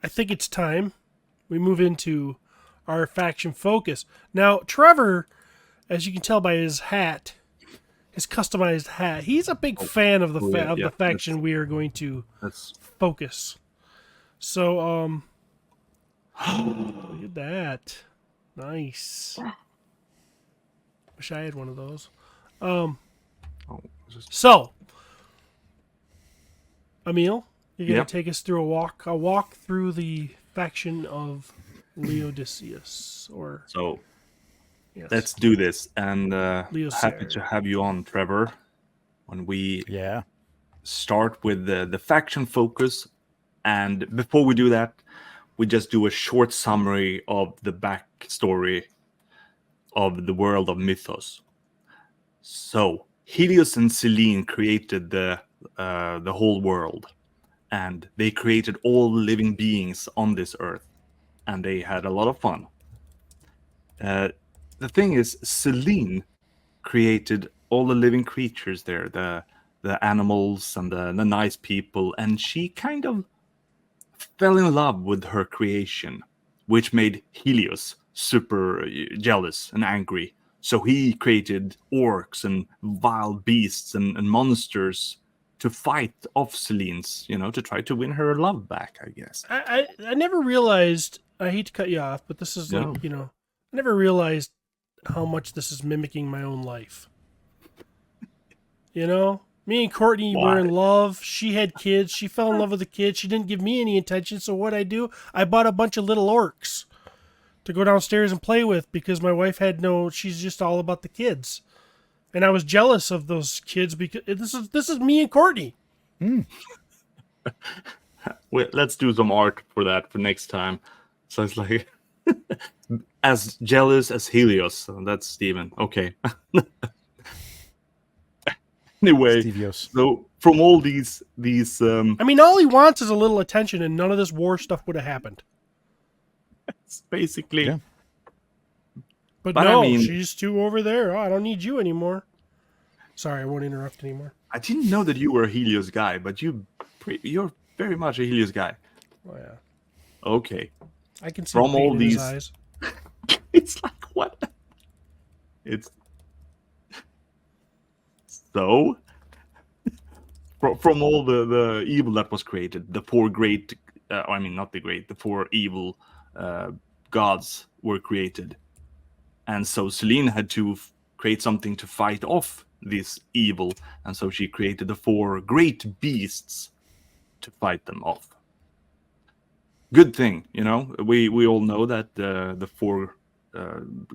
I think it's time we move into our faction focus. Now, Trevor, as you can tell by his hat, his customized hat, he's a big fan of the Yeah. faction we are going to That's focus. So, look at that. Nice. Wish I had one of those. So, Emil, you're going to take us through a walk through the faction of Leodysseus, or so. yes. Let's do this, and Leodysseus. happy to have you on, Trevor. When we Yeah. start with the faction focus, and before we do that, we just do a short summary of the backstory of the world of Mythos. So Helios and Selene created the whole world, and they created all living beings on this earth, and they had a lot of fun. The thing is, Selene created all the living creatures there, the animals and the nice people, and she kind of fell in love with her creation, which made Helios super jealous and angry. So he created orcs and wild beasts and monsters to fight off Selene's, to try to win her love back, I guess. I never realized, I hate to cut you off, but this is I never realized how much this is mimicking my own life. Me and Courtney were in love. She had kids. She fell in love with the kids. She didn't give me any attention. So what I do, I bought a bunch of little orcs to go downstairs and play with because my wife she's just all about the kids. And I was jealous of those kids because this is me and Courtney. Well, let's do some art for that for next time. So it's like as jealous as Helios. So that's Steven. Okay. Anyway, Stevios. So from all these I mean, all he wants is a little attention, and none of this war stuff would have happened. It's basically. Yeah. But no, I mean, she's too over there. Oh, I don't need you anymore. Sorry, I won't interrupt anymore. I didn't know that you were a Helios guy, but you're very much a Helios guy. Oh yeah. Okay. I can see from all these eyes. It's like what? It's so from all the evil that was created, the four great, the four evil gods were created, and so Selene had to create something to fight off this evil, and so she created the four great beasts to fight them off. Good thing, we all know that the four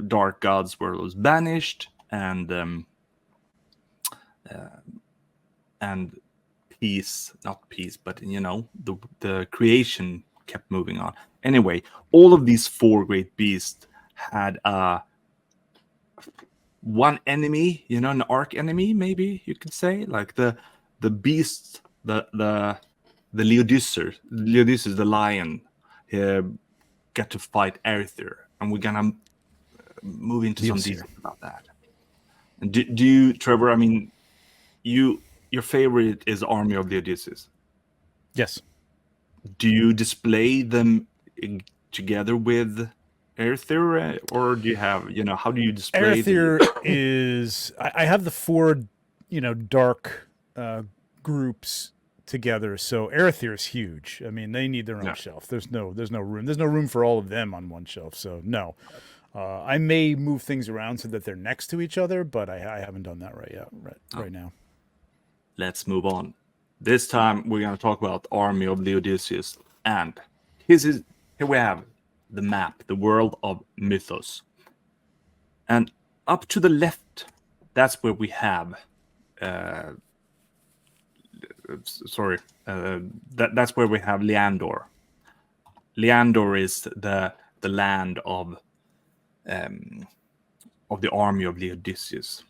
dark gods was banished, and not peace, but the creation kept moving on. Anyway, all of these four great beasts had one enemy, an arch enemy, maybe you could say, like the beast, the Leodysseus, the lion, got to fight Arthur, and we're gonna move into some details about that. And do you, Trevor? I mean, your favorite is Army of Leodysseus. Yes. Do you display them together with Arthur, or do you have, how do you display Arthur is, I have the four, dark groups together. So Arthur is huge. I mean, they need their own shelf. There's no room. There's no room for all of them on one shelf. So no, I may move things around so that they're next to each other, but I haven't done that right now. Let's move on. This time we're going to talk about Army of Leodysseus, and here we have the map, the world of Mythos, and up to the left, that's where we have. That's where we have Leandor. Leandor is the land of the army of Leodysseus.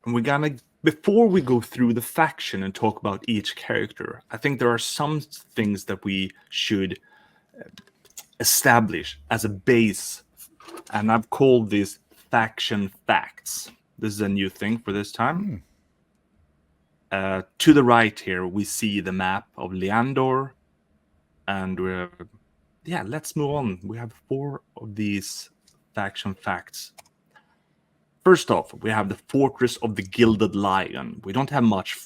And we're gonna, before we go through the faction and talk about each character, I think there are some things that we should establish as a base, and I've called these faction facts. This is a new thing for this time. To the right here, we see the map of Leandor, And let's move on. We have 4 of these faction facts. First off, we have the Fortress of the Gilded Lion. We don't have much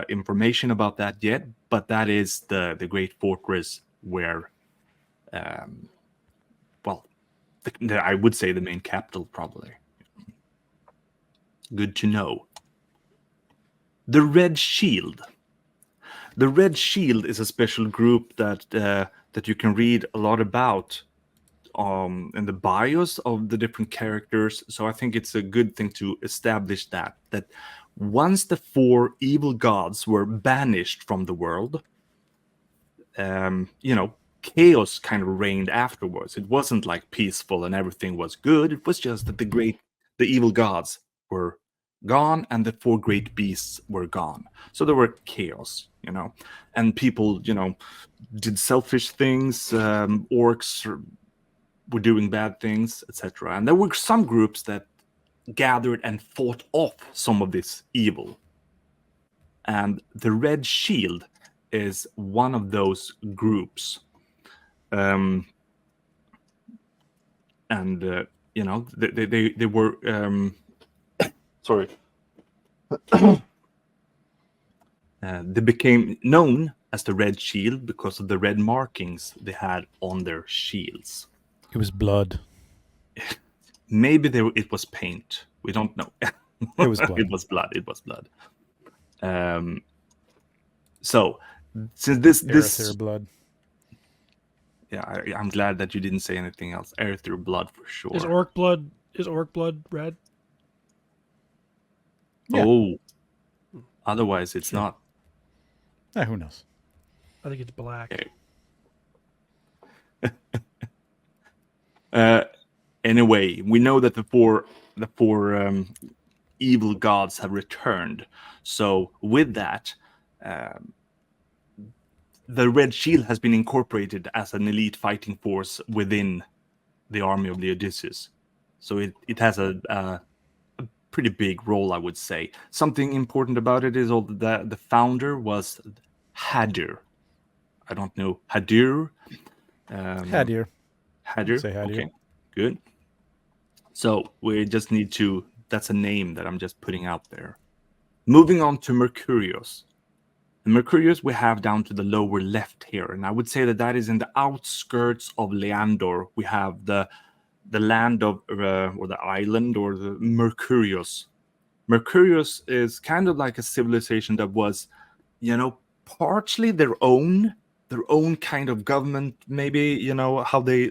information about that yet, but that is the great fortress where, I would say the main capital, probably. Good to know. The Red Shield. The Red Shield is a special group that you can read a lot about in the bios of the different characters. So I think it's a good thing to establish that once the 4 evil gods were banished from the world, chaos kind of reigned afterwards. It wasn't like peaceful and everything was good. It was just that the evil gods were gone and the 4 great beasts were gone. So there were chaos, and people, did selfish things. Orcs were doing bad things, etc. And there were some groups that gathered and fought off some of this evil. And the Red Shield is one of those groups. They were sorry. They became known as the Red Shield because of the red markings they had on their shields. It was blood. Maybe it was paint. We don't know. It was blood. It was blood. So, since this Arethyr blood. Yeah, I'm glad that you didn't say anything else. Arethyr blood for sure. Is orc blood red? Yeah. Oh, otherwise it's not. Who knows? I think it's black. Okay. Anyway, we know that the four evil gods have returned. So with that, the Red Shield has been incorporated as an elite fighting force within the army of Leodysseus. So it has a pretty big role, I would say. Something important about it is that the founder was Hadir. I don't know. Hadir? Hadir. Hadir? Say Hadir. Okay, good. So we just need to... That's a name that I'm just putting out there. Moving on to Mercurius. The Mercurius we have down to the lower left here. And I would say that is in the outskirts of Leandor. We have the land of, or the island, or the Mercurius. Mercurius is kind of like a civilization that was, partially their own kind of government, maybe, how they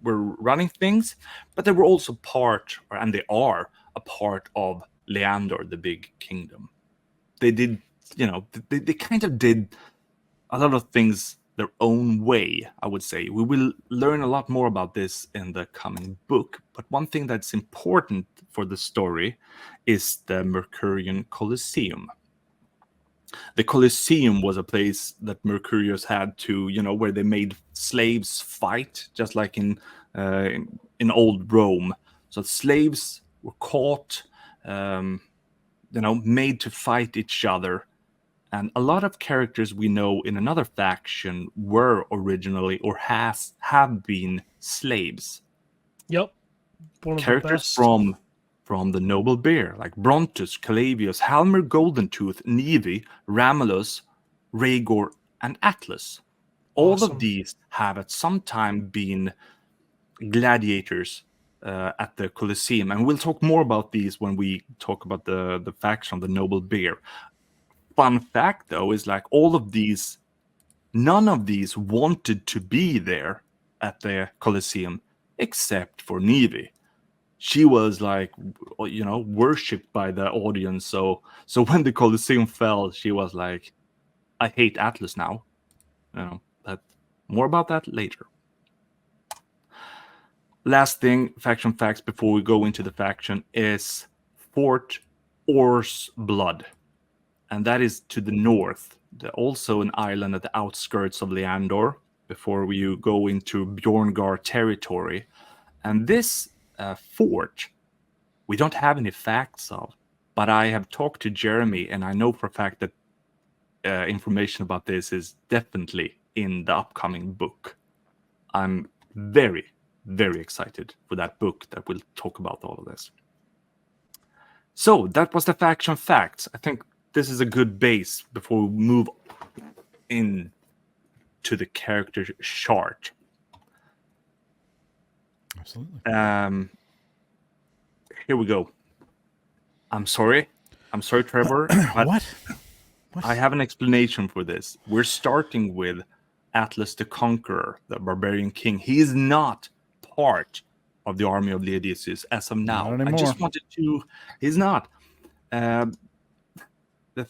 were running things, but they were also and they are a part of Leandor, the big kingdom. They did, they kind of did a lot of things their own way, I would say. We will learn a lot more about this in the coming book, but one thing that's important for the story is the Mercurian Colosseum. The Colosseum was a place that Mercurius had to, where they made slaves fight, just like in old Rome. So slaves were caught, made to fight each other. And a lot of characters we know in another faction were originally or have been slaves. Yep. One of Characters the best. from the Noble Bear, like Brontus, Calavius, Halmer Goldentooth, Nevi, Ramulus, Rhaegor, and Atlas. All Awesome. of these have at some time been gladiators at the Colosseum. And we'll talk more about these when we talk about the faction of the Noble Bear. Fun fact, though, is like none of these wanted to be there at the Colosseum except for Nevi. She was like, worshipped by the audience. So when the Colosseum fell, she was like, I hate Atlas now. But more about that later. Last thing, faction facts before we go into the faction is Fort Or's Blood. And that is to the north. Also an island at the outskirts of Leandor before you go into Bjorngar territory. And this fort, we don't have any facts of, but I have talked to Jeremy, and I know for a fact that information about this is definitely in the upcoming book. I'm very, very excited for that book that will talk about all of this. So that was the faction facts. I think this is a good base before we move in to the character chart. Absolutely. Here we go. I'm sorry, Trevor. But What? I have an explanation for this. We're starting with Atlas the Conqueror, the barbarian king. He is not part of the army of Leodysseus as of now. Not I anymore. just wanted to... He's not. The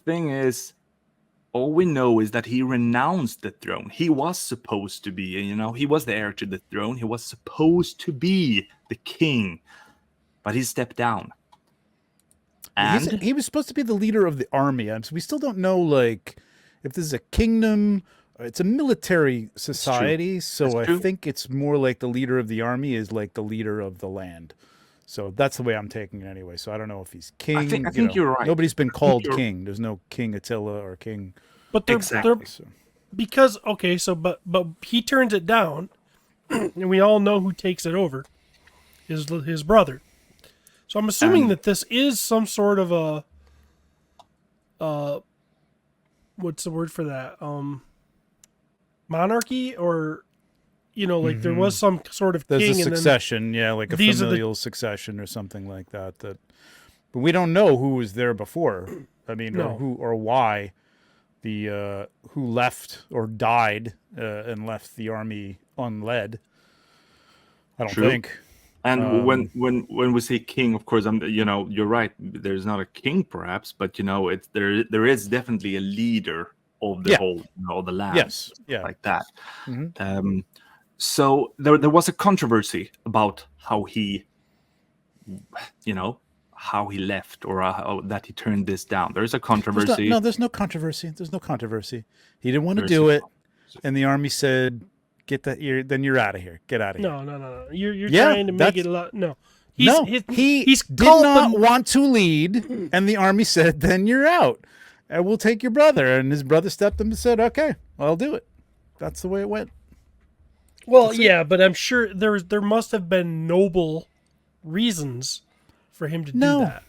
thing is, all we know is that he renounced the throne. He was supposed to be, he was the heir to the throne. He was supposed to be the king, but he stepped down. And He was supposed to be the leader of the army. So we still don't know, like, if this is a kingdom. It's a military society, so I think it's more like the leader of the army is like the leader of the land. So that's the way I'm taking it anyway. So I don't know if he's king. I think you're right. Nobody's been called king. There's no King Attila or King. But they're Exactly. because but he turns it down, and we all know who takes it over. His brother. So I'm assuming that this is some sort of a what's the word for that? Monarchy, or like there was some sort of There's king a succession, like a familial succession or something like that. But we don't know who was there before. I mean, or who or why who left or died and left the army unled. I don't think. And when we say king, of course, you're right. There's not a king, perhaps, but there is definitely a leader of the whole, the land. Yes, like that. Mm-hmm. So there was a controversy about how he, how he left, or how that he turned this down. There is a controversy. There's no controversy. There's no controversy. He didn't want to do it, and the army said, "Get that. Then you're out of here. Get out of here." No. You're trying to make it a lot. No. He did not want to lead, and the army said, "Then you're out, and we'll take your brother." And his brother stepped in and said, "Okay, I'll do it." That's the way it went. Well, but I'm sure there must have been noble reasons for him to do that.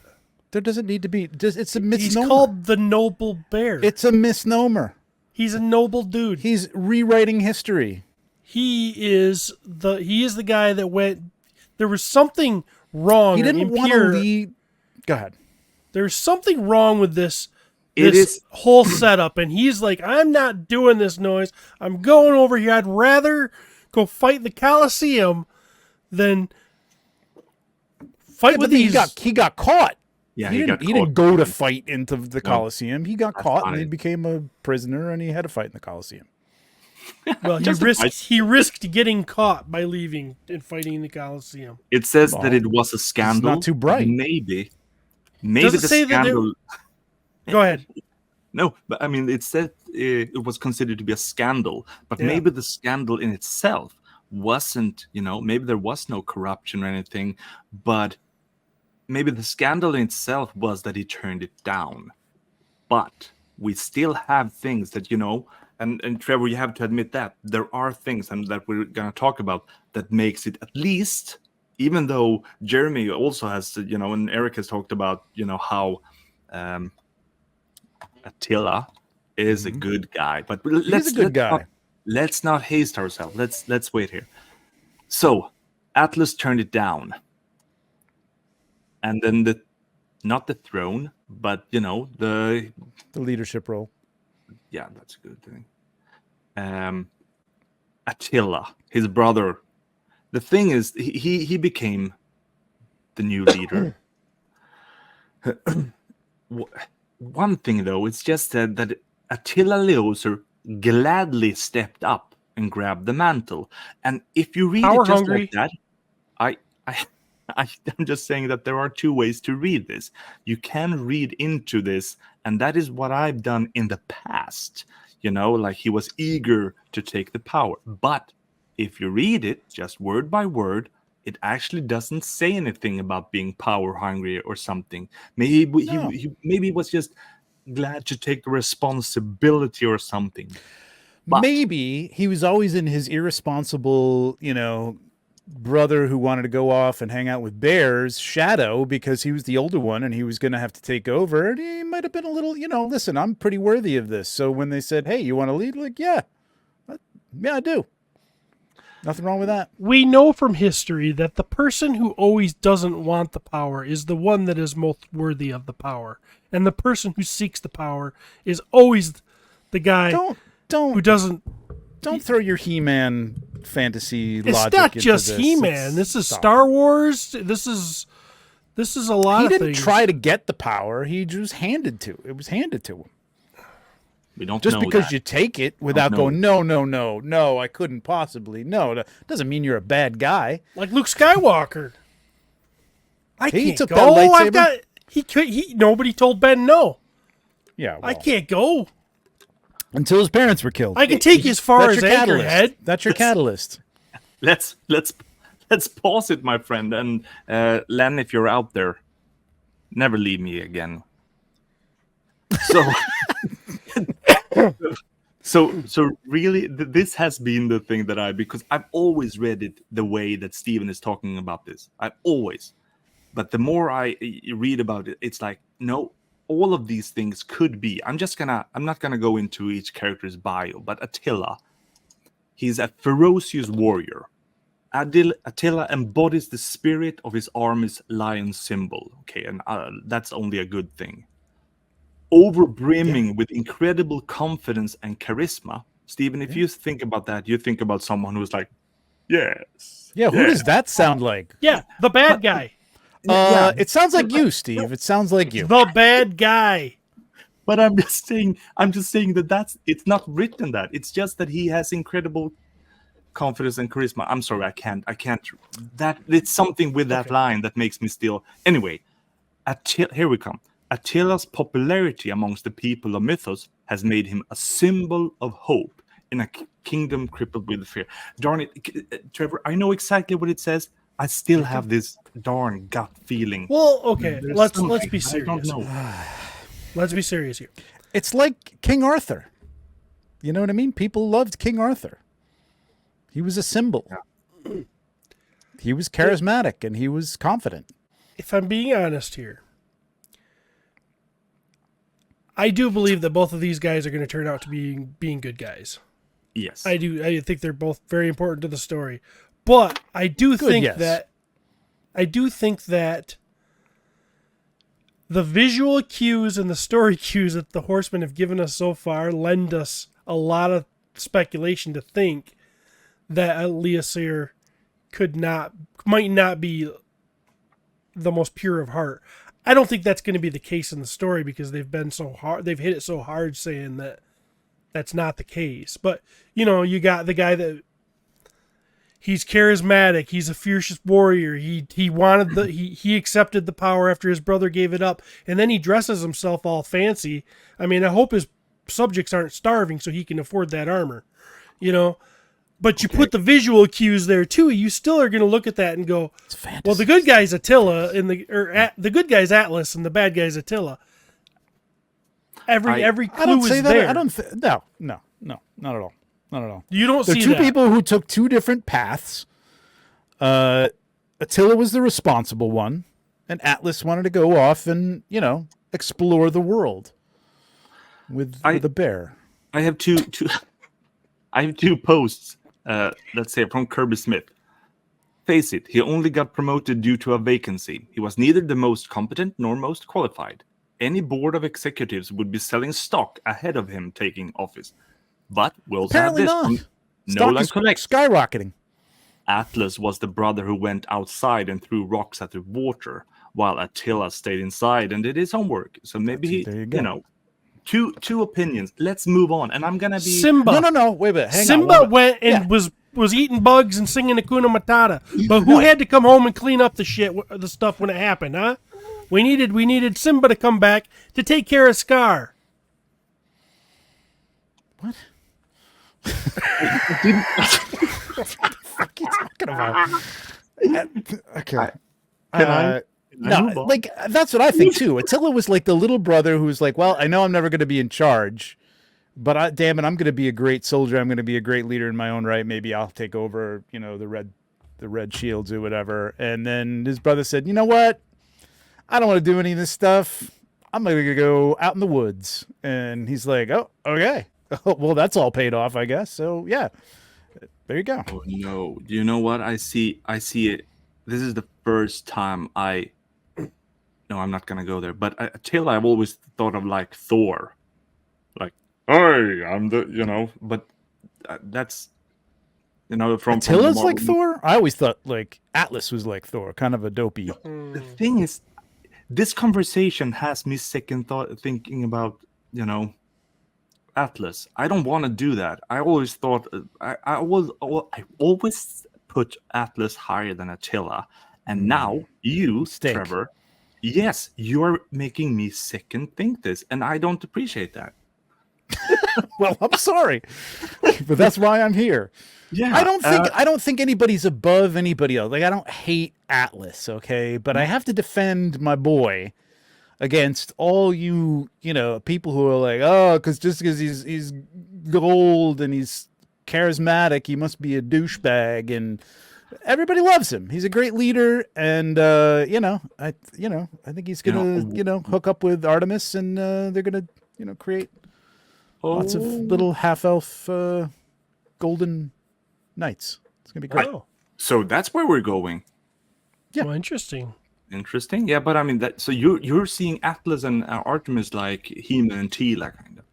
There doesn't need to be. It's a misnomer. He's called the Noble Bear. It's a misnomer. He's a noble dude. He's rewriting history. He is the guy that went. There was something wrong. He didn't want to lead. Go ahead. There's something wrong with this is whole setup, and he's like, I'm not doing this noise. I'm going over here. I'd rather go fight the Colosseum than fight with these. He got caught. Yeah, he didn't go to fight into the Colosseum. He got caught and he became a prisoner, and he had to fight in the Colosseum. Well, he risked getting caught by leaving and fighting in the Colosseum. It says that it was a scandal. It's not too bright. Maybe Does it the say scandal. Go ahead. No, but I mean, it said it was considered to be a scandal, but maybe the scandal in itself wasn't. Maybe there was no corruption or anything, but maybe the scandal in itself was that he turned it down. But we still have things that And Trevor, you have to admit that there are things that we're going to talk about that makes it, at least, even though Jeremy also has, and Eric has talked about, how Attila is a good guy. But let's not haste ourselves. Let's wait here. So Atlas turned it down, and then not the throne, but the leadership role. Yeah, that's a good thing. Attila, his brother. The thing is, he became the new leader. One thing, though, it's just that Attila Leoser gladly stepped up and grabbed the mantle. And if you read it just like that, I'm just saying that there are two ways to read this. You can read into this, and that is what I've done in the past. Like he was eager to take the power. But if you read it just word by word, it actually doesn't say anything about being power hungry or something. Maybe he was just glad to take the responsibility or something. But maybe he was always in his irresponsible, brother who wanted to go off and hang out with bears shadow because he was the older one and he was going to have to take over. And he might have been a little, listen, I'm pretty worthy of this. So when they said, hey, you want to lead? Like, yeah, I do. Nothing wrong with that. We know from history that the person who always doesn't want the power is the one that is most worthy of the power. And the person who seeks the power is always the guy who doesn't. Don't throw your He-Man fantasy logic. It's not into just this. He-Man. This is Star Wars. This is a lot of things. He didn't try to get the power. He just handed to. It was handed to him. we don't Just know because that. you take it without going, no, I couldn't possibly. No, that doesn't mean you're a bad guy. Like Luke Skywalker. I He can't took go. that lightsaber. I've got. Nobody told Ben no. Yeah, I well, can't go. until his parents were killed. I can take you as far That's as your catalyst. Anchorhead. That's your catalyst. Let's pause it, my friend. And Len, if you're out there, never leave me again. So really, this has been the thing that because I've always read it the way that Stephen is talking about this. I've always, but the more I read about it, it's like, no, all of these things could be. I'm not gonna go into each character's bio, but Attila, he's a ferocious warrior. Attila embodies the spirit of his army's lion symbol. Okay, and that's only a good thing. Overbrimming with incredible confidence and charisma. Stephen, if you think about that, you think about someone who's like, yes. Yeah, who does that sound like? Yeah, the bad guy. It sounds like you, Steve. It sounds like you. The bad guy. But I'm just saying that it's not written that. It's just that he has incredible confidence and charisma. I'm sorry, I can't. That it's something with that line that makes me still. Anyway, here we come. Attila's popularity amongst the people of Mythos has made him a symbol of hope in a kingdom crippled with fear. Darn it, Trevor, I know exactly what it says. I still have this darn gut feeling. Well, okay, There's let's something be I don't serious. know. Let's be serious here. It's like King Arthur. You know what I mean? People loved King Arthur. He was a symbol. Yeah. He was charismatic and he was confident. If I'm being honest here, I do believe that both of these guys are going to turn out to being good guys. Yes. I do. I think they're both very important to the story. But I do think that the visual cues and the story cues that the Horsemen have given us so far lend us a lot of speculation to think that Leodysseus might not be the most pure of heart. I don't think that's going to be the case in the story because they've been so hard. They've hit it so hard saying that that's not the case. But, you got the guy that he's charismatic. He's a fierce warrior. He accepted the power after his brother gave it up. And then he dresses himself all fancy. I mean, I hope his subjects aren't starving so he can afford that armor, But you put the visual cues there too. You still are going to look at that and go, "Well, the good guy's Attila, the good guy's Atlas, and the bad guy's Attila." Every clue is there. I don't. No, not at all. Not at all. You don't They're see two that. people who took two different paths. Attila was the responsible one, and Atlas wanted to go off and explore the world with a bear. I have two. I have two posts. Let's say from Kirby Smith. Face it, he only got promoted due to a vacancy. He was neither the most competent nor most qualified. Any board of executives would be selling stock ahead of him taking office. But we also have Apparently this. not. Nolan Stock is collects. skyrocketing. Atlas was the brother who went outside and threw rocks at the water, while Attila stayed inside and did his homework. So maybe There you go. two opinions. Let's move on. And I'm gonna be Simba. No. Wait a minute. Hang on. Simba went and was eating bugs and singing Hakuna Matata. But who had to come home and clean up the stuff when it happened, huh? We needed Simba to come back to take care of Scar. What? What the fuck are you talking about? Okay. No, like that's what I think too. Attila was like the little brother who was like, "Well, I know I'm never going to be in charge. but damn it, I'm going to be a great soldier. I'm going to be a great leader in my own right. Maybe I'll take over, the red shields or whatever. And then his brother said, you know what? I don't want to do any of this stuff. I'm going to go out in the woods. And he's like, oh, okay. Well, that's all paid off, I guess. So yeah, there you go. Oh no! You know what? I see it. This is the first time I. No, I'm not gonna go there. But Attila, I've always thought of like Thor, like, hey, I'm the. But that's, from Attila's from like Thor. I always thought like Atlas was like Thor, kind of a dopey. The thing is, this conversation has me second thought thinking about Atlas. I don't want to do that. I always thought I always put Atlas higher than Attila, and now you, Mistake. Trevor, yes, you're making me second think this, and I don't appreciate that. Well, I'm sorry, but that's why I'm here. Yeah, I don't think anybody's above anybody else. Like I don't hate Atlas, okay, but I have to defend my boy against all people who are like, oh, because he's gold and he's charismatic, he must be a douchebag, and everybody loves him. He's a great leader, and I think he's gonna hook up with Artemis, and they're gonna create lots of little half elf golden knights. It's gonna be great. Oh, so that's where we're going. Yeah. well, interesting. Interesting, yeah, but I mean that. So you're seeing Atlas and Artemis like Heman and Tila, kind of.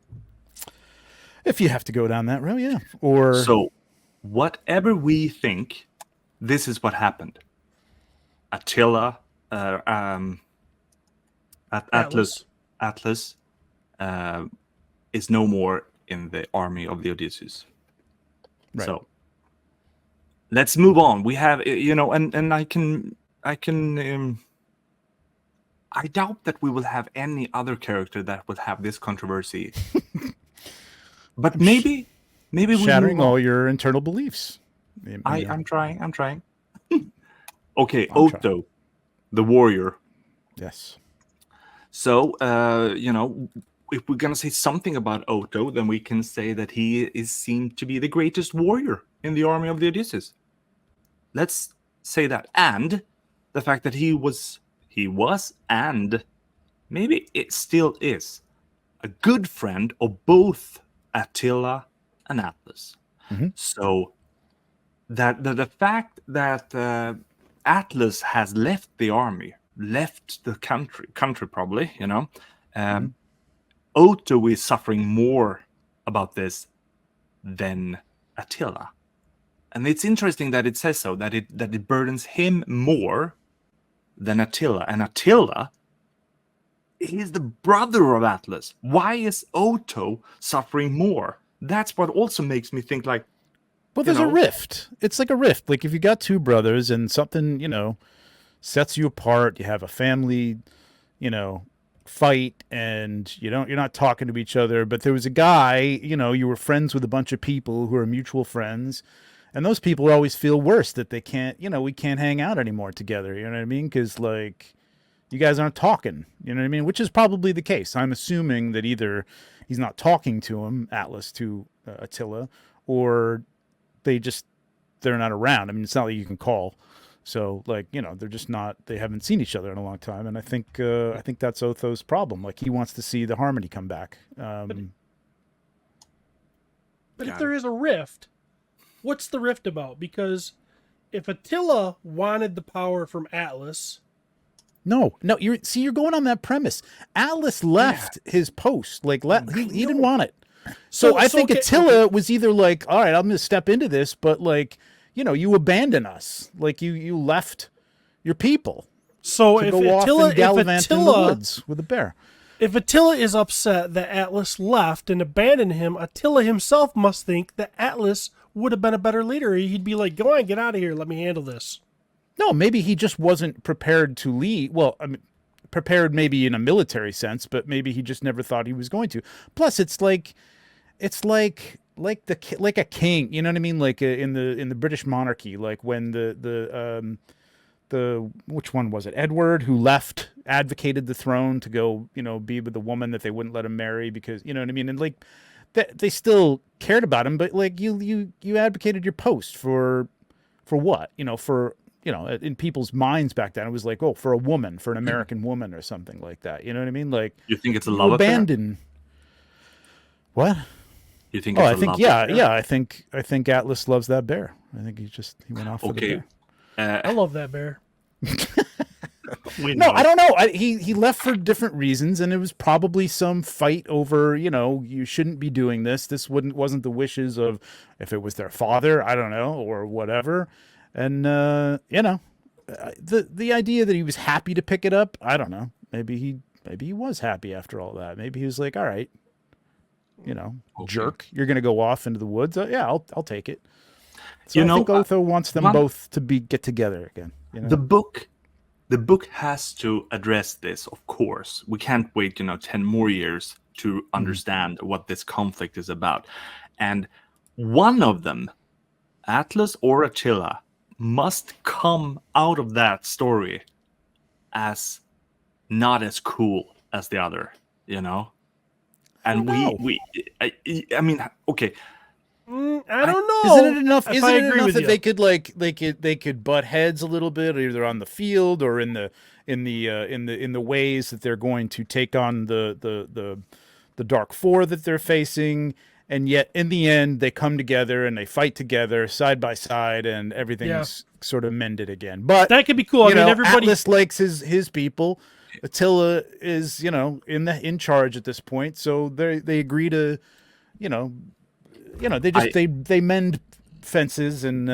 If you have to go down that road, yeah. Or So, whatever we think, this is what happened. Attila, Atlas is no more in the army of Leodysseus. Right. So, let's move on. We have, and I can. I doubt that we will have any other character that would have this controversy. But maybe we shattering all your internal beliefs. I'm trying. Okay, I'm Otto, trying. the warrior. Yes. So, if we're gonna say something about Otto, then we can say that he is seen to be the greatest warrior in the army of Leodysseus. Let's say that, and the fact that he was, and maybe it still is, a good friend of both Attila and Atlas. Mm-hmm. So that the fact that Atlas has left the army, left the country probably, Otto is suffering more about this than Attila. And it's interesting that it says so, that it burdens him more than Attila. And Attila, he's the brother of Atlas. Why is Otto suffering more? That's what also makes me think like, well, there's a rift. It's like a rift. Like if you got two brothers and something, sets you apart, you have a family, fight, and you're not talking to each other, but there was a guy, you were friends with a bunch of people who are mutual friends. And those people always feel worse that they can't, we can't hang out anymore together. You know what I mean? Because, like, you guys aren't talking. You know what I mean? Which is probably the case. I'm assuming that either he's not talking to him, Atlas, to Attila, or they're not around. I mean, it's not like you can call. So, like, they're just not, they haven't seen each other in a long time. And I think that's Otho's problem. Like, he wants to see the harmony come back. But if there is a rift, what's the rift about? Because if Attila wanted the power from Atlas... No, you're going on that premise. Atlas left his post. Like, he didn't want it. So I think Attila was either like, all right, I'm going to step into this, but, like, you abandon us. Like, you left your people. So to if go Attila... off and gallivant in the woods with a bear. If Attila is upset that Atlas left and abandoned him, Attila himself must think that Atlas would have been a better leader. He'd be like, go on, get out of here. Let me handle this. No, maybe he just wasn't prepared to lead. Well, I mean, prepared maybe in a military sense, but maybe he just never thought he was going to. Plus, it's like a king. You know what I mean? Like in the British monarchy, like when the which one was it? Edward, who left, advocated the throne to go, be with the woman that they wouldn't let him marry because, you know what I mean? And like, they still cared about him, but like you advocated your post for what? In people's minds back then, it was like, oh, for a woman, for an American woman or something like that. You know what I mean? Like, You think it's a you love affair? abandon. What? You think Oh, it's I a think love yeah, affair? yeah. I think Atlas loves that bear. I think he went off for the Okay. bear. I love that bear. No, I don't know. He left for different reasons, and it was probably some fight over, you shouldn't be doing this. This wasn't the wishes of, if it was their father, I don't know, or whatever. And the idea that he was happy to pick it up, I don't know. Maybe he was happy after all that. Maybe he was like, all right, jerk, you're gonna go off into the woods. Yeah, I'll take it. So I think Otho wants them both to get together again. The book has to address this, of course. We can't wait, 10 more years to understand what this conflict is about. And one of them, Atlas or Attila, must come out of that story as not as cool as the other, And I mean, okay. I don't know. Isn't it enough? If Isn't I it agree enough with that you. they could butt heads a little bit, either on the field or in the ways that they're going to take on the Dark Four that they're facing, and yet in the end they come together and they fight together side by side, and everything's sort of mended again. But that could be cool. I mean, everybody. Atlas likes his people. Attila is in charge at this point, so they agree to they mend fences, and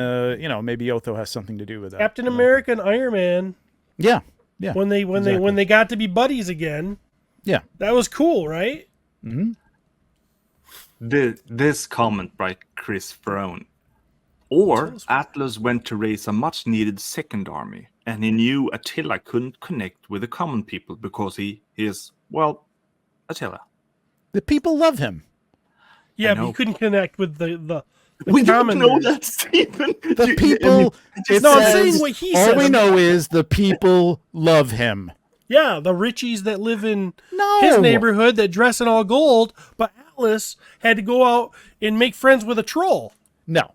maybe Otho has something to do with that. Captain America and Iron Man. Yeah. When they got to be buddies again. Yeah. That was cool, right? Mm-hmm. This comment by Chris Ferone. Or Atlas went to raise a much needed second army, and he knew Attila couldn't connect with the common people because he is, well, Attila. The people love him. Yeah, but he couldn't connect with the we common. Don't know that, Stephen. The people. I'm saying what he said. All we know is the people love him. Yeah, the Richies that live in his neighborhood that dress in all gold, but Atlas had to go out and make friends with a troll. No.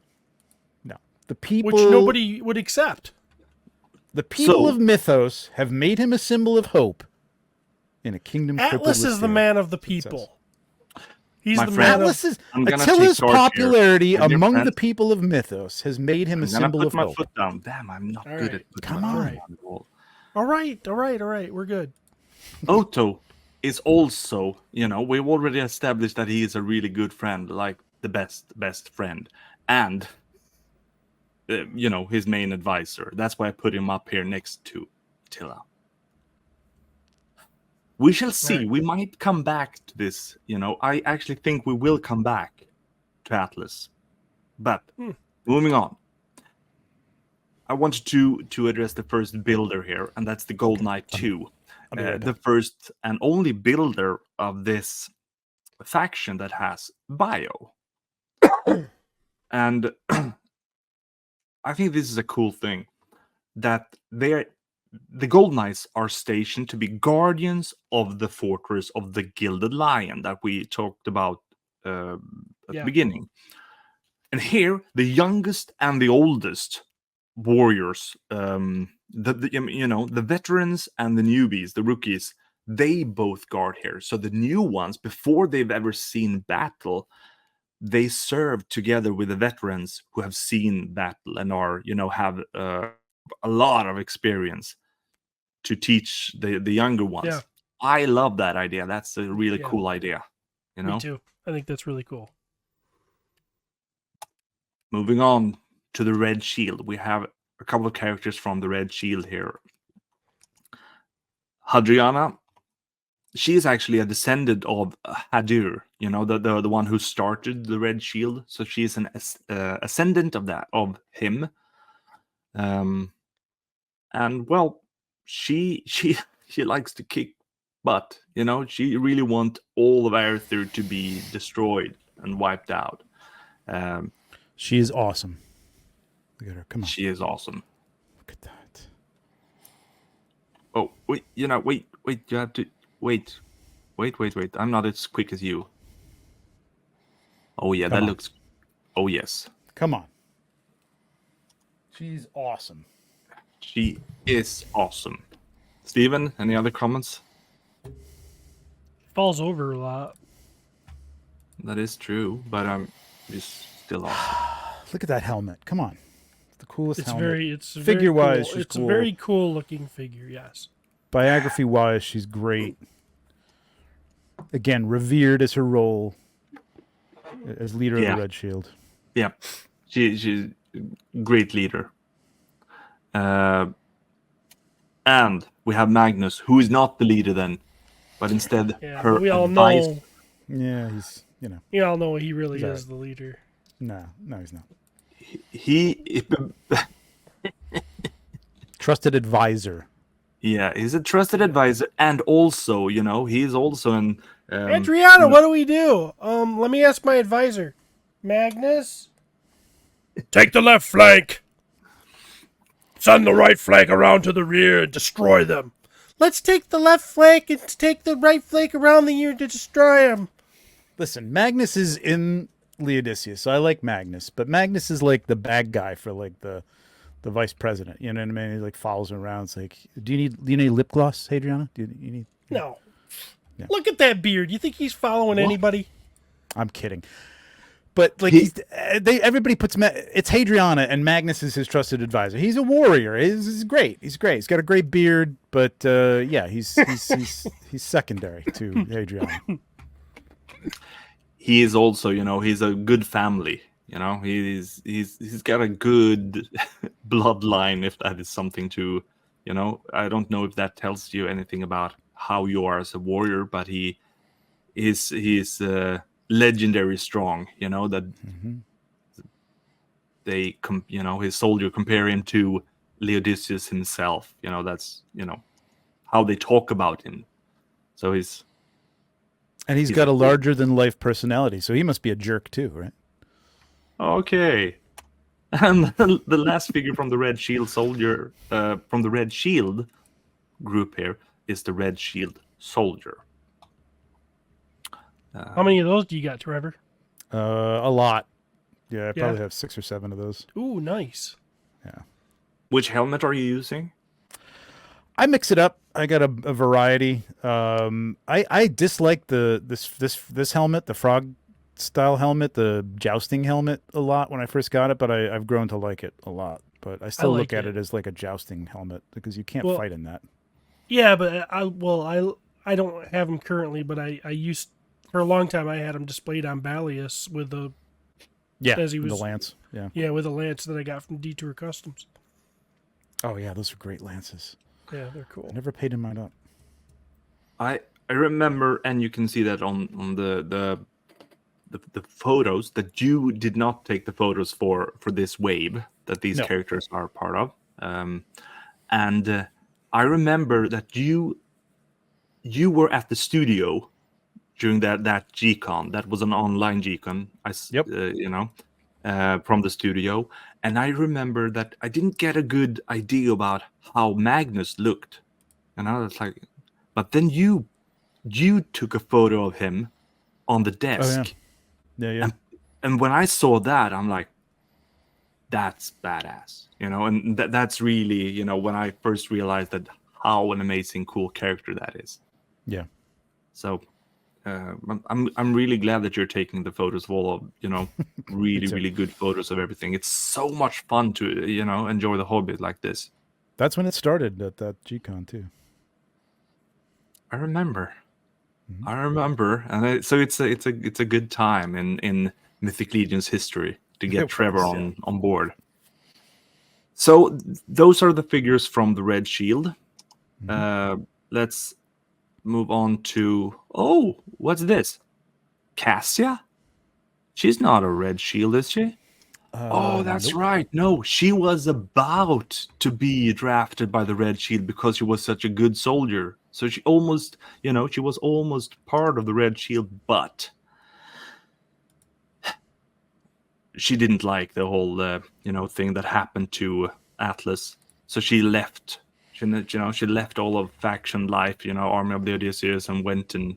The people, which nobody would accept. The people of Mythos have made him a symbol of hope in a kingdom. Atlas is the man of the people. He's the man. Attila's popularity among the people of Mythos has made him a symbol of hope. I'm gonna put my foot down. Damn, I'm not good at putting my foot on the wall. All right. We're good. Otho is also, we've already established that he is a really good friend, like the best friend, and his main advisor. That's why I put him up here next to Attila. We shall see. Right. We might come back to this. I actually think we will come back to Atlas. But moving on. I wanted to address the first builder here, and that's the Gold Knight 2. The first and only builder of this faction that has bio. And I think this is a cool thing, that the Gold Knights are stationed to be guardians of the fortress of the Gilded Lion that we talked about at the beginning. And here, the youngest and the oldest warriors, the veterans and the newbies, the rookies, they both guard here. So the new ones, before they've ever seen battle, they serve together with the veterans who have seen battle and are, have a lot of experience to teach the younger ones. Yeah. I love that idea. That's a really cool idea. Me too. I think that's really cool. Moving on to the Red Shield. We have a couple of characters from the Red Shield here. Hadriana. She is actually a descendant of Hadir, the one who started the Red Shield. So she is an ascendant of him. And well, she likes to kick butt. She really wants all of Arthur to be destroyed and wiped out. She is awesome. Look at her. Come on. She is awesome. Look at that. Oh, wait. Wait. You have to. Wait. I'm not as quick as you. Oh yeah, Come that on. looks. Oh yes, Come on. She's awesome. she is awesome. Steven, any other comments? Falls over a lot. That is true, but she's still awesome. Look at that helmet. Come on. It's the coolest It's helmet. very very Figure-wise, cool. she's It's cool. a very cool looking figure. Yes. Biography-wise, she's great. Again, revered as her role as leader of Yeah. the Red Shield. Yeah, she's a great leader. And we have Magnus, who is not the leader then, but instead Yeah. her But we all advisor. know. Yeah, he's, We all know he really He's is the leader. no, he's not. He, Trusted advisor. yeah, he's a trusted advisor, and also, he's also an. Adriana, what do we do? Let me ask my advisor. Magnus? Take the left flank. Send the right flank around to the rear and destroy them. Let's take the left flank and take the right flank around the rear to destroy them. Listen, Magnus is in Leodysseus, so I like Magnus, but Magnus is like the bad guy for like the vice president. You know what I mean? He like follows him around. It's like, do you need lip gloss, Adriana? Do you need? No. Yeah. Look at that beard. You think he's following anybody? I'm kidding. But like everybody puts it's Hadriana and Magnus is his trusted advisor. He's a warrior. He's great. He's great. He's got a great beard, but yeah, he's secondary to Hadriana. He is also, he's a good family. He's got a good bloodline, if that is something to, I don't know if that tells you anything about how you are as a warrior, but he is legendary strong. That they his soldier compare him to Leodysseus himself. That's how they talk about him. So he's got a larger than life personality, so he must be a jerk too, right? Okay. And the last figure from the Red Shield soldier, from the Red Shield group here, is the Red Shield soldier. How many of those do you got, Trevor? A lot. Yeah, I probably have 6 or 7 of those. Ooh, nice. Yeah. Which helmet are you using? I mix it up. I got a variety. I dislike this helmet, the frog style helmet, the jousting helmet, a lot when I first got it, but I've grown to like it a lot. But I still look at it as like a jousting helmet because you can't fight in that. Yeah, but I don't have them currently, but I used for a long time. I had them displayed on Balius with the as he was the lance. Yeah, with a lance that I got from Detour Customs. Oh yeah, those are great lances. Yeah, they're cool. I never paid him mine up. I remember, and you can see that on the photos, that you did not take the photos for this wave that these characters are part of. And I remember that you were at the studio during that G-Con. That was an online G-Con. From the studio. And I remember that I didn't get a good idea about how Magnus looked. And I was like, but then you took a photo of him on the desk. Oh, yeah. And when I saw that, I'm like, that's badass, and that's really, when I first realized that how an amazing, cool character that is. Yeah. So I'm really glad that you're taking the photos of all of, really, really good photos of everything. It's so much fun to, enjoy the hobby like this. That's when it started at that G-Con too. I remember, and so it's a good time in Mythic Legion's history to get Trevor on board. So those are the figures from the Red Shield. Let's move on to what's this? Cassia? She's not a Red Shield, is she? That's right. No, she was about to be drafted by the Red Shield because she was such a good soldier. So she almost, she was almost part of the Red Shield, but she didn't like the whole, thing that happened to Atlas. So she left. She left all of faction life, Army of Leodysseus, and went and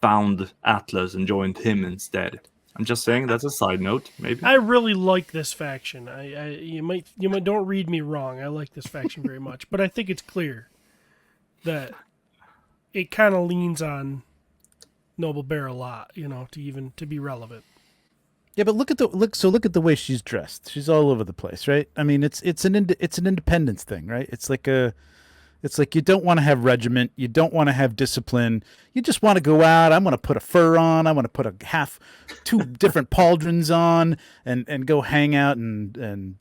found Atlas and joined him instead. I'm just saying that's a side note, maybe. I really like this faction. You might don't read me wrong. I like this faction very much, but I think it's clear that it kind of leans on Noble Bear a lot, to be relevant. Yeah, but look at the way she's dressed. She's all over the place, right? I mean, it's an independence thing, right? It's like you don't want to have regiment, you don't want to have discipline. You just want to go out. I'm going to put a fur on. I want to put two different pauldrons on, and go hang out and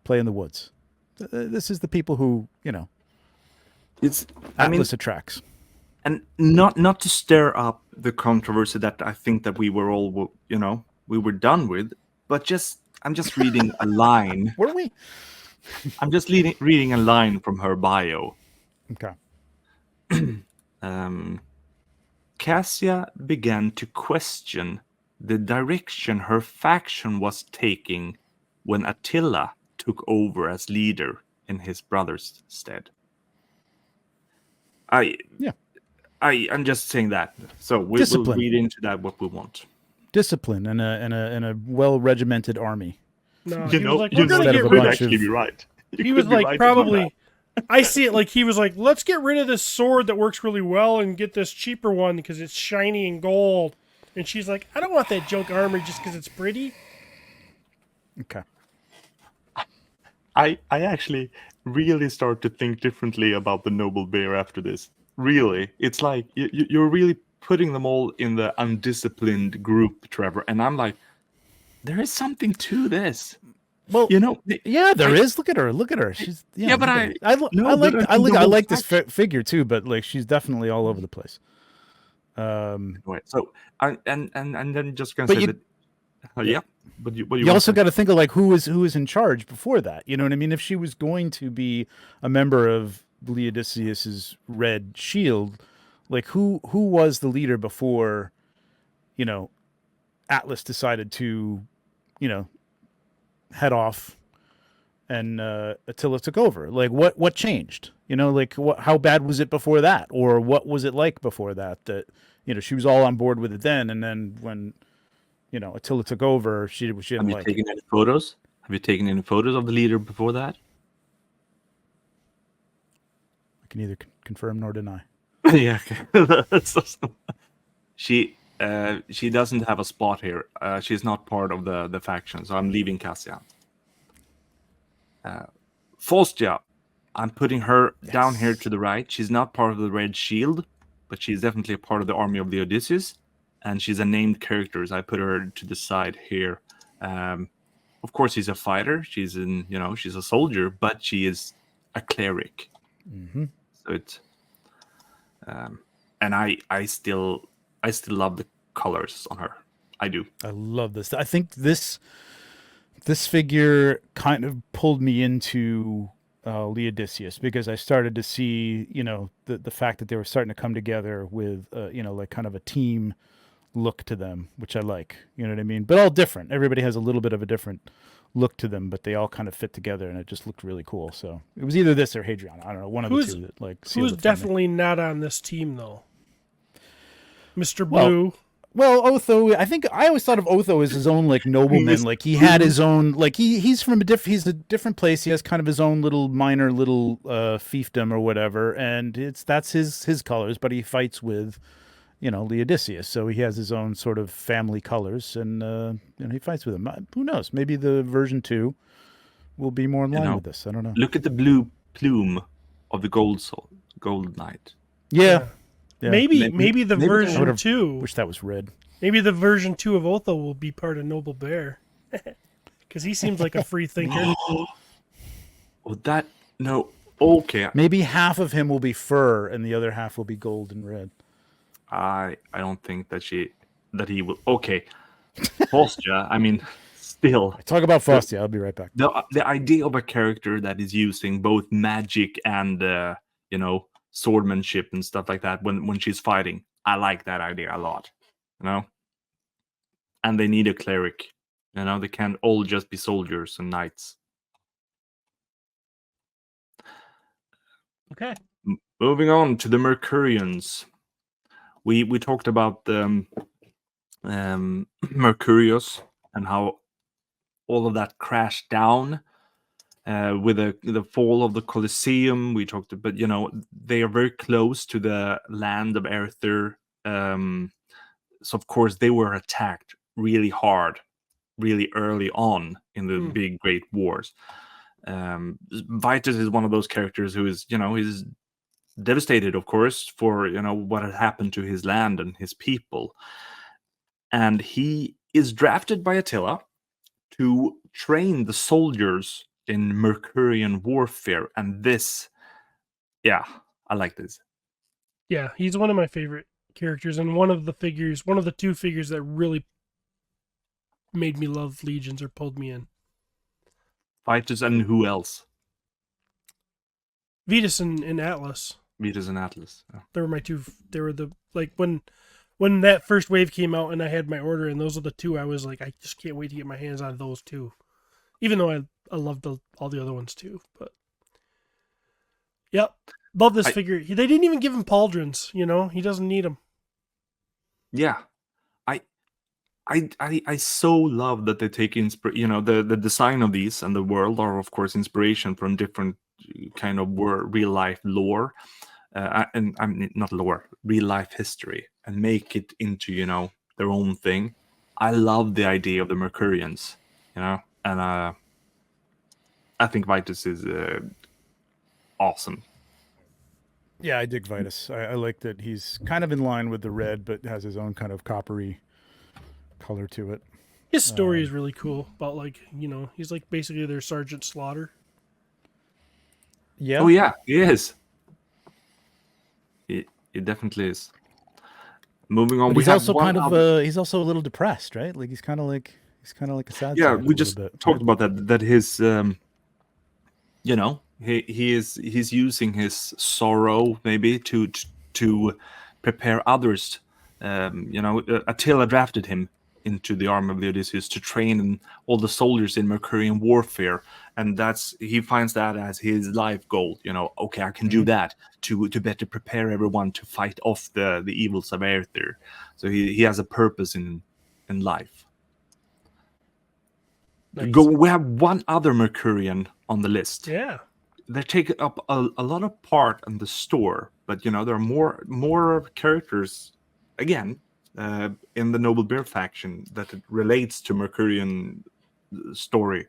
play in the woods. This is the people who Atlas attracts. And not to stir up the controversy that I think that we were all, we were done with, but I'm just reading a line. Were we? I'm just reading a line from her bio. Okay. Cassia began to question the direction her faction was taking when Attila took over as leader in his brother's stead. I'm just saying that. So we'll read into that what we want. Discipline and a well-regimented army. No, he was like, we're gonna get rid of. Actually, be right. He was like, probably. I see it like he was like, let's get rid of this sword that works really well and get this cheaper one because it's shiny and gold. And she's like, I don't want that junk armor just because it's pretty. Okay. I actually really start to think differently about the Noble Bear after this. Really, it's like you're really putting them all in the undisciplined group, Trevor. And I'm like, there is something to this. Well, yeah, there is. Look at her. She's but I like this figure too. But like, she's definitely all over the place. Right. So and then just gonna say that. Yeah. But you also got to think of like who was in charge before that. You know what I mean? If she was going to be a member of Leodysseus's Red Shield, like who was the leader before, Atlas decided to, head off, and Attila took over. Like what changed? Like how bad was it before that, or what was it like before that? That she was all on board with it then, and then when Attila took over, she didn't like. Have you taken any photos? Have you taken any photos of the leader before that? I can neither confirm nor deny. Yeah, okay. She doesn't have a spot here. She's not part of the faction, so I'm leaving Cassia. Faustia, I'm putting her down here to the right. She's not part of the Red Shield, but she's definitely a part of the army of Leodysseus, and she's a named character, so I put her to the side here. Of course, she's a fighter. She's she's a soldier, but she is a cleric. Mm-hmm. So it's, and I still love the colors on her. I do. I love this. I think this figure kind of pulled me into Leodysseus, because I started to see, the fact that they were starting to come together with, like kind of a team look to them, which I like. You know what I mean? But all different. Everybody has a little bit of a different look to them, but they all kind of fit together, and it just looked really cool. So it was either this or Hadrian. I don't know, one of the two that like. Who's definitely not on this team though? Mr. Blue. Well, Otho. I think I always thought of Otho as his own like nobleman. Like he had his own. Like he's from he's a different place. He has kind of his own little minor little fiefdom or whatever, and that's his colors. But he fights with, Leodysseus, so he has his own sort of family colors, and he fights with him. Who knows? Maybe the version 2 will be more in line with this. I don't know. Look at the blue plume of the gold knight. Yeah. Yeah. Maybe the version 2. Wish that was red. Maybe the version 2 of Otho will be part of Noble Bear, because he seems like a free thinker. Okay. Maybe half of him will be fur, and the other half will be gold and red. I don't think that he will. Okay, Faustia. I mean, still. Talk about Faustia. I'll be right back. The idea of a character that is using both magic and swordmanship and stuff like that when she's fighting, I like that idea a lot. And they need a cleric. They can't all just be soldiers and knights. Okay. Moving on to the Mercurians. We talked about Mercurius, and how all of that crashed down with the fall of the Colosseum. We talked about, they are very close to the land of Arthur. So of course they were attacked really hard, really early on in the big great wars. Vitus is one of those characters who is, he's devastated, of course, for what had happened to his land and his people, and he is drafted by Attila to train the soldiers in Mercurian warfare. And this, yeah, I like this. Yeah, he's one of my favorite characters, and one of the two figures that really made me love Legions or pulled me in. Vitus and who else? Vetus and Atlas. Vetus and Atlas. Yeah. They were my two. They were the, like, when that first wave came out and I had my order, and those are the two I was like, I just can't wait to get my hands on those two. Even though I loved all the other ones too. But yep, love this figure. They didn't even give him pauldrons. He doesn't need them. Yeah, I so love that they take the design of these and the world are of course inspiration from different kind of real life lore, and I mean not lore, real life history, and make it into their own thing. I love the idea of the Mercurians, and I think Vitus is awesome. Yeah, I dig Vitus. I like that he's kind of in line with the red, but has his own kind of coppery color to it. His story is really cool about, like, he's like basically their Sergeant Slaughter. Yeah. Oh yeah, he is. It definitely is. Moving on, but he's also kind of he's also a little depressed, right? Like he's kind of like a sad. Yeah, we just talked about that. That his, he's using his sorrow maybe to prepare others. Attila drafted him into the army of Leodysseus to train all the soldiers in Mercurian warfare, and he finds that as his life goal. Okay, I can do that to better prepare everyone to fight off the evils of Arthur. So he has a purpose in life. Nice. We have one other Mercurian on the list. Yeah. They take up a lot of part in the store, but there are more characters again in the Noble Bear faction that it relates to Mercurian story.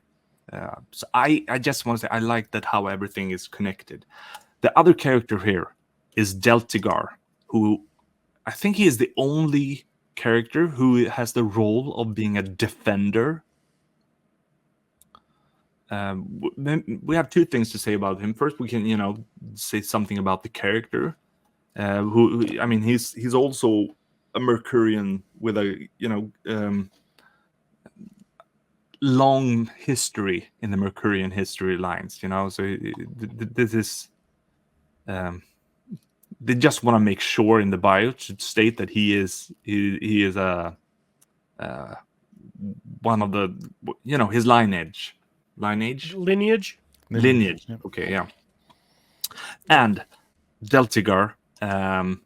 So I just want to say I like that how everything is connected. The other character here is Deltigar, who I think he is the only character who has the role of being a defender. We have two things to say about him. First, we can say something about the character. Who I mean, he's also a Mercurian with a long history in the Mercurian history lines. So this is they just want to make sure in the bio to state that he is a one of the his lineage. Lineage. Yep. Okay, yeah. And Deltigar, I'm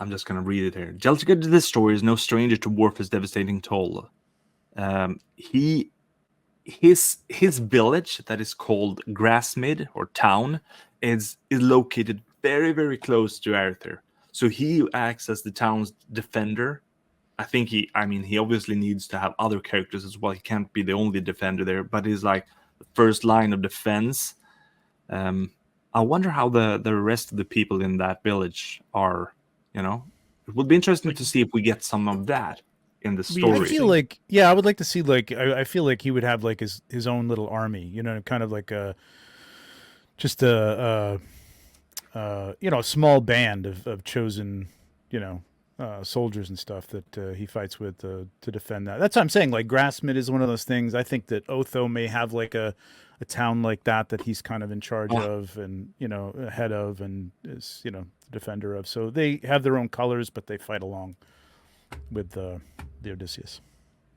just gonna read it here. Deltigar to this story is no stranger to Warf's devastating toll. His village that is called Grassmid or town is located very, very close to Arthur. So he acts as the town's defender. I think he obviously needs to have other characters as well. He can't be the only defender there, but he's like the first line of defense. I wonder how the rest of the people in that village are. It would be interesting to see if we get some of that in the story. I feel like, I would like to see, like, I feel like he would have like his own little army, kind of like a small band of chosen, soldiers and stuff that he fights with to defend that. That's what I'm saying. Like Grassmid is one of those things. I think that Otho may have like a town like that he's kind of in charge of and, head of and is, the defender of. So they have their own colors, but they fight along with the Odysseus.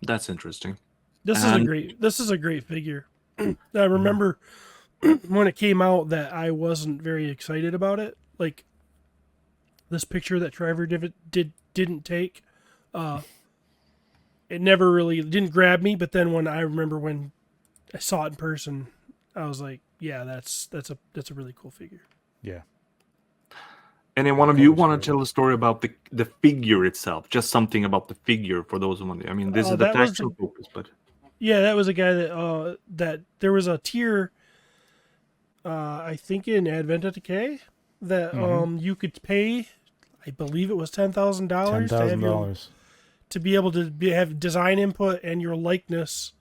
That's interesting. This is a great figure. I remember when it came out that I wasn't very excited about it. Like this picture that Trevor didn't take. it never really didn't grab me. But then when I saw it in person, I was like, yeah, that's a really cool figure. Yeah. Any one of you Color's want great. to tell a story about the figure itself? Just something about the figure for those who want. I mean, this is the that was actual focus, but Yeah, that was a guy that there was a tier, I think in Advent of Decay that you could pay, I believe it was $10,000 to have $10,000. to be able to have design input and your likeness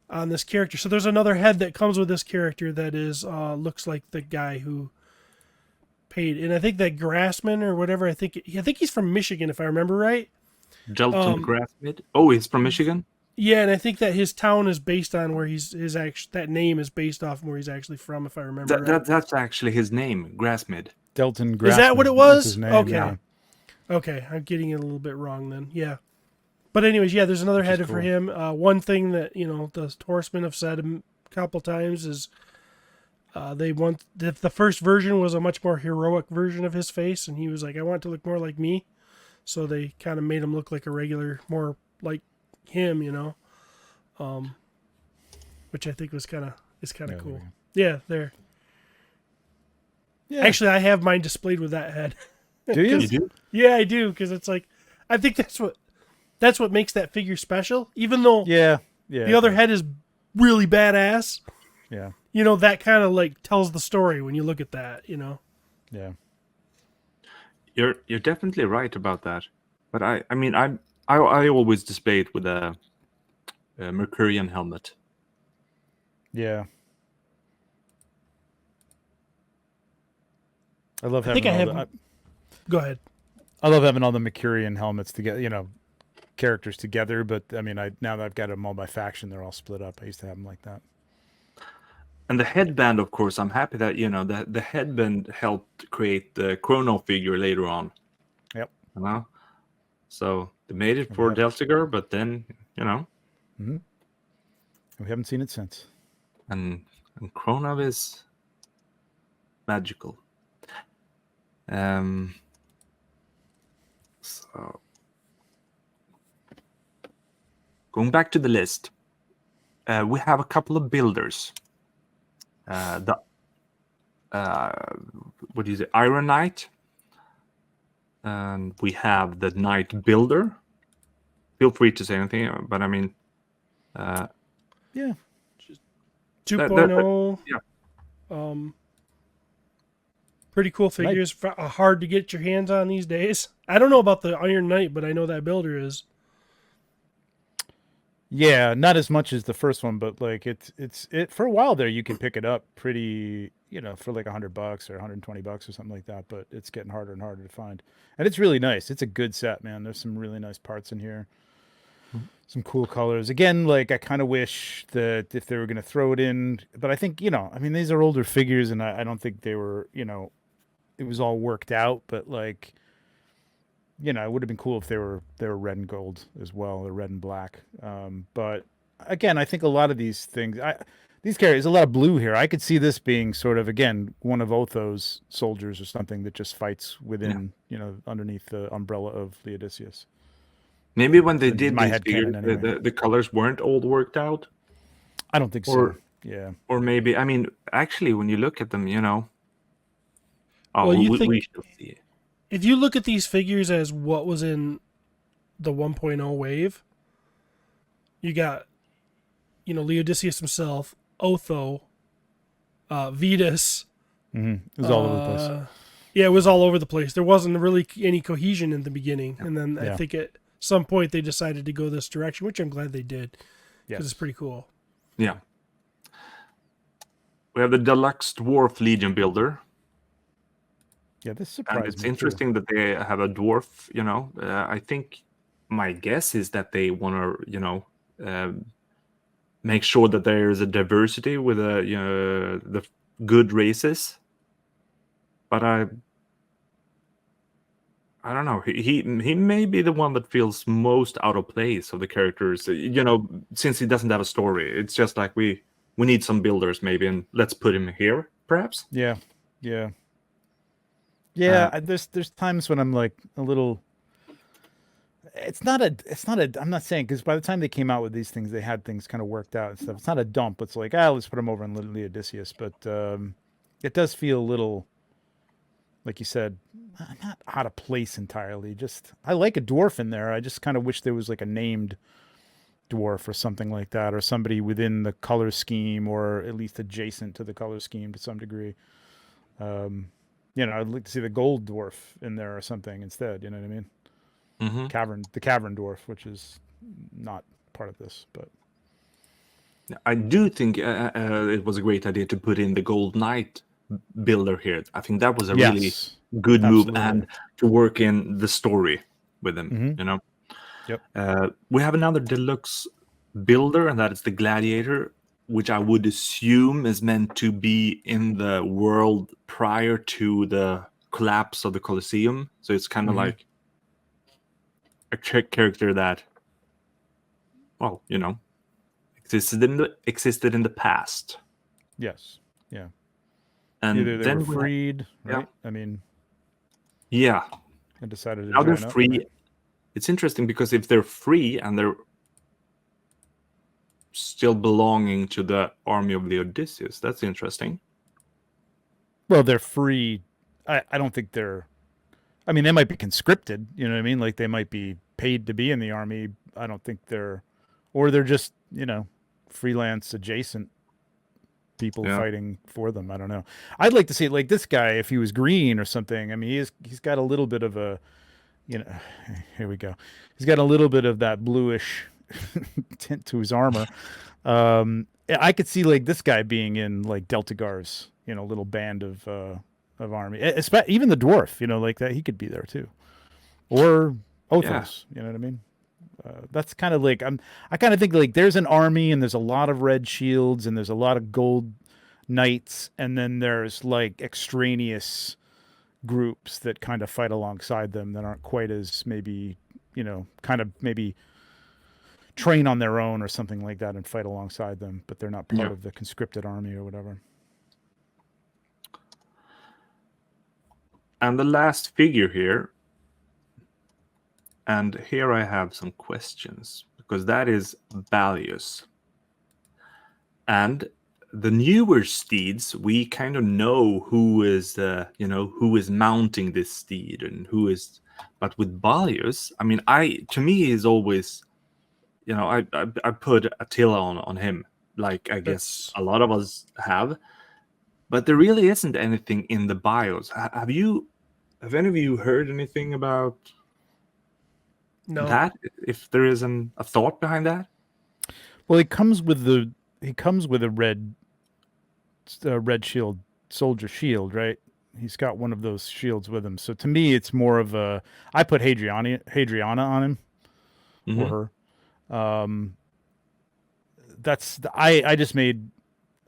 on this character. So there's another head that comes with this character that is looks like the guy who paid, and I think that Grassman or whatever. I think he's from Michigan if I remember right. Delton Grassmid. Oh, he's from Michigan. Yeah, and I think that his town is based on where his actual that name is based off where he's actually from, if I remember right. That's actually his name, Grassmid. Delton Grassman. Is that what it is was? his name, Okay. yeah. Okay, I'm getting it a little bit wrong then. Yeah. But anyways, yeah, there's another head for cool. him. One thing that, the Horsemen have said a couple times is they want the first version was a much more heroic version of his face, and he was like, I want to look more like me. So they kind of made him look like a regular, more like him, which I think was kind of cool. Yeah, there. Yeah. Actually, I have mine displayed with that head. Do you? You do? Yeah, I do, because it's like, I think that's what makes that figure special. Even though Yeah. the other head is really badass, Yeah. that kind of like tells the story when you look at that. Yeah. You're definitely right about that. But I always display it with a Mercurian helmet. Yeah. I love I having think I all have. Go ahead. I love having all the Mercurian helmets together, characters together, but I mean, now that I've got them all by faction, they're all split up. I used to have them like that. And the headband, of course, I'm happy that the headband helped create the Chrono figure later on. Yep. So they made it for Deltiger, but then Mm-hmm. We haven't seen it since. and Chrono is magical. So going back to the list, we have a couple of builders. What do you say, Iron Knight, and we have the Knight Builder. Feel free to say anything, but I mean, Yeah. 2.0. yeah. Pretty cool figures. Hard to get your hands on these days. I don't know about the Iron Knight, but I know that builder is. Yeah, not as much as the first one, but like it's for a while there you can pick it up pretty, for like $100 or $120 or something like that, but it's getting harder and harder to find. And it's really nice. It's a good set, man. There's some really nice parts in here. Some cool colors. Again, like I kind of wish that if they were going to throw it in, but I think, I mean, these are older figures and I don't think they were, it was all worked out, but like, it would have been cool if they were red and gold as well, or red and black. But again, I think a lot of these things, these characters, a lot of blue here. I could see this being sort of, again, one of Otho's soldiers or something that just fights within, underneath the umbrella of Leodysseus. Maybe when they did my these head figures, canon anyway. the colors weren't all worked out. I don't think so. Yeah. Or maybe, I mean, actually, when you look at them, Well, we shall see. If you look at these figures as what was in the 1.0 wave, you got, Leodysseus himself, Otho, Vetus. Mm-hmm. It was all over the place. Yeah, it was all over the place. There wasn't really any cohesion in the beginning. And then I Yeah. think at some point they decided to go this direction, which I'm glad they did, because it's pretty cool. Yeah. We have the Deluxe Dwarf Legion Builder. Yeah, this surprised And it's me. interesting that they have a dwarf, I think my guess is that they want to, make sure that there is a diversity with the good races. But I don't know. He may be the one that feels most out of place of the characters. Since he doesn't have a story, it's just like we need some builders maybe, and let's put him here, perhaps. Yeah. There's times when I'm like a little. it's not a. I'm not saying because by the time they came out with these things, they had things kind of worked out and stuff. It's not a dump. It's like let's put them over in Leodysseus, but it does feel a little, like you said, not out of place entirely. Just I like a dwarf in there. I just kind of wish there was like a named dwarf or something like that, or somebody within the color scheme, or at least adjacent to the color scheme to some degree. I'd like to see the gold dwarf in there or something instead. You know what I mean? The cavern dwarf, which is not part of this, but I do think it was a great idea to put in the gold knight builder here. I think that was a really good move, and to work in the story with him. Yep. We have another deluxe builder, and that is the gladiator, which I would assume is meant to be in the world prior to the collapse of the Colosseum. So it's kind of like a character that, well, existed in the past. Yes. Yeah. And either they then were freed, right? Yeah. I mean, yeah. and decided to Now they're join free. up, right? It's interesting because if they're free and they're still belonging to the army of Leodysseus, that's interesting. Well, they're free. I don't think they're. I mean, they might be conscripted. You know what I mean? Like they might be paid to be in the army. I don't think they're, or they're just freelance adjacent people fighting for them. I don't know. I'd like to see like this guy if he was green or something. I mean, he's got a little bit of a, here we go. He's got a little bit of that bluish tint to his armor. I could see like this guy being in like Deltagar's, little band of army. Even the dwarf, like that, he could be there too, or Othos. You know what I mean? That's kind of like I kind of think like there's an army and there's a lot of red shields and there's a lot of gold knights, and then there's like extraneous groups that kind of fight alongside them that aren't quite as maybe kind of maybe train on their own or something like that and fight alongside them, but they're not part of the conscripted army or whatever. And the last figure here, and here I have some questions, because that is Balius. And the newer steeds, we kind of know who is mounting this steed and who is, but with Balius, I mean, to me is always, I put Attila on him, like I guess a lot of us have, but there really isn't anything in the bios. Have any of you heard anything about that? If there is a thought behind that? Well, he comes with a red shield, soldier shield, right? He's got one of those shields with him. So to me, it's more of I put Hadriana on him or her.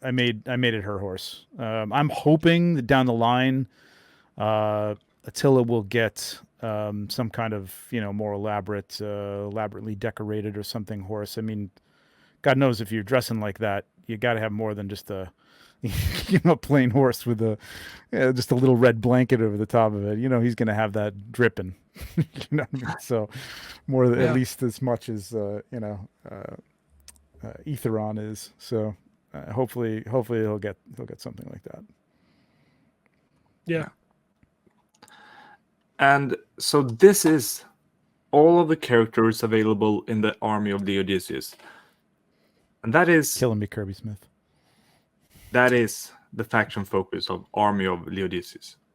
I made it her horse. I'm hoping that down the line, Attila will get some kind of more elaborately decorated or something horse. I mean, God knows if you're dressing like that, you got to have more than just a plain horse with just a little red blanket over the top of it. He's going to have that dripping. You know what I mean? So more at least as much as Aetheron is. So hopefully he'll get something like that. Yeah. And so this is all of the characters available in the army of Leodysseus. And that is... Killing me, Kirby Smith. That is the faction focus of army of Leodysseus.